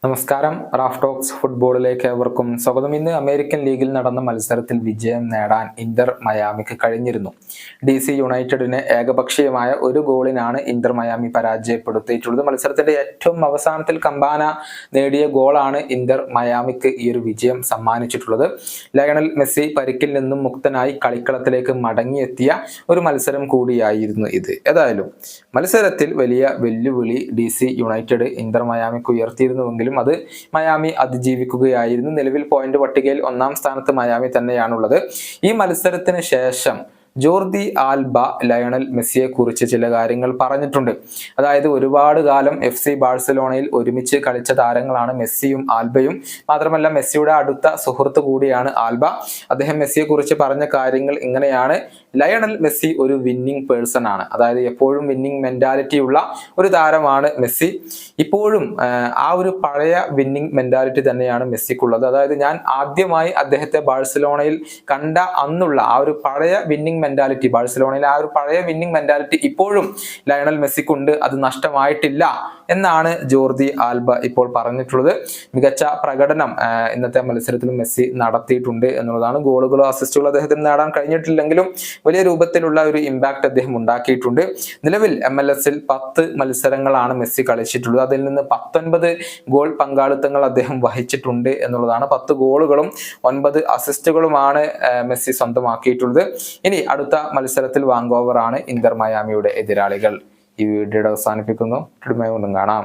നമസ്കാരം. Raf talks ഫുട്ബോളിലേക്ക് ഏവർക്കും സ്വാഗതം. ഇന്ന് അമേരിക്കൻ ലീഗിൽ നടന്ന മത്സരത്തിൽ വിജയം നേടാൻ ഇന്റർ മയാമിക്ക് കഴിഞ്ഞിരുന്നു. DC യുണൈറ്റഡിനെ ഏകപക്ഷീയമായ ഒരു ഗോളിനാണ് ഇന്റർ മയാമി പരാജയപ്പെടുത്തിയിട്ടുള്ളത്. മത്സരത്തിന്റെ ഏറ്റവും അവസാനത്തിൽ കമ്പാന നേടിയ ഗോളാണ് ഇന്റർ മയാമിക്ക് ഈ ഒരു വിജയം സമ്മാനിച്ചിട്ടുള്ളത്. ലയണൽ മെസ്സി പരിക്കിൽ നിന്നും മുക്തനായി കളിക്കളത്തിലേക്ക് മടങ്ങിയെത്തിയ ഒരു മത്സരം കൂടിയായിരുന്നു ഇത്. ഏതായാലും മത്സരത്തിൽ വലിയ വെല്ലുവിളി DC യുണൈറ്റഡ് ഇന്റർ മയാമിക്ക് ഉയർത്തിയിരുന്നുവെങ്കിലും അത് മയാമി അതിജീവിക്കുകയായിരുന്നു. നിലവിൽ പോയിന്റ് പട്ടികയിൽ 1-ാം സ്ഥാനത്ത് മയാമി തന്നെയാണുള്ളത്. ഈ മത്സരത്തിന് ശേഷം ജോർദി ആൽബ ലയണൽ മെസ്സിയെ കുറിച്ച് ചില കാര്യങ്ങൾ പറഞ്ഞിട്ടുണ്ട്. അതായത് ഒരുപാട് കാലം FC ബാഴ്സലോണയിൽ ഒരുമിച്ച് കളിച്ച താരങ്ങളാണ് മെസ്സിയും ആൽബയും. മാത്രമല്ല മെസ്സിയുടെ അടുത്ത സുഹൃത്ത് കൂടിയാണ് ആൽബ. അദ്ദേഹം മെസ്സിയെ കുറിച്ച് പറഞ്ഞ കാര്യങ്ങൾ ഇങ്ങനെയാണ്: ലയണൽ മെസ്സി ഒരു വിന്നിംഗ് പേഴ്സൺ ആണ്. അതായത് എപ്പോഴും വിന്നിംഗ് മെന്റാലിറ്റി ഉള്ള ഒരു താരമാണ് മെസ്സി. ഇപ്പോഴും ആ ഒരു പഴയ വിന്നിംഗ് മെന്റാലിറ്റി തന്നെയാണ് മെസ്സിക്കുള്ളത്. അതായത് ഞാൻ ആദ്യമായി അദ്ദേഹത്തെ ബാഴ്സലോണയിൽ കണ്ട അന്നുള്ള ആ ഒരു പഴയ വിന്നിംഗ് മെന്റാലിറ്റി, ബാഴ്സലോണയിൽ ആ ഒരു പഴയ വിന്നിംഗ് മെന്റാലിറ്റി ഇപ്പോഴും ലയണൽ മെസ്സിക്കുണ്ട്. അത് നഷ്ടമായിട്ടില്ല എന്നാണ് ജോർദി ആൽബ ഇപ്പോൾ പറഞ്ഞിട്ടുള്ളത്. മികച്ച പ്രകടനം ഇന്നത്തെ മത്സരത്തിൽ മെസ്സി നടത്തിയിട്ടുണ്ട് എന്നുള്ളതാണ്. ഗോളുകളോ അസിസ്റ്റുകളോ അദ്ദേഹത്തിന് നേടാൻ കഴിഞ്ഞിട്ടില്ലെങ്കിലും വലിയ രൂപത്തിലുള്ള ഒരു ഇമ്പാക്ട് അദ്ദേഹം ഉണ്ടാക്കിയിട്ടുണ്ട്. നിലവിൽ MLS-ൽ 10 മത്സരങ്ങളാണ് മെസ്സി കളിച്ചിട്ടുള്ളത്. അതിൽ നിന്ന് 19 ഗോൾ പങ്കാളിത്തങ്ങൾ അദ്ദേഹം വഹിച്ചിട്ടുണ്ട് എന്നുള്ളതാണ്. 10 ഗോളുകളും 9 അസിസ്റ്റുകളുമാണ് മെസ്സി സ്വന്തമാക്കിയിട്ടുള്ളത്. ഇനി അടുത്ത മത്സരത്തിൽ വാങ്കോവർ ആണ് ഇന്റർ മയാമിയുടെ എതിരാളികൾ. ഈ വീഡിയോ അവസാനിപ്പിക്കുന്നു. കാണാം.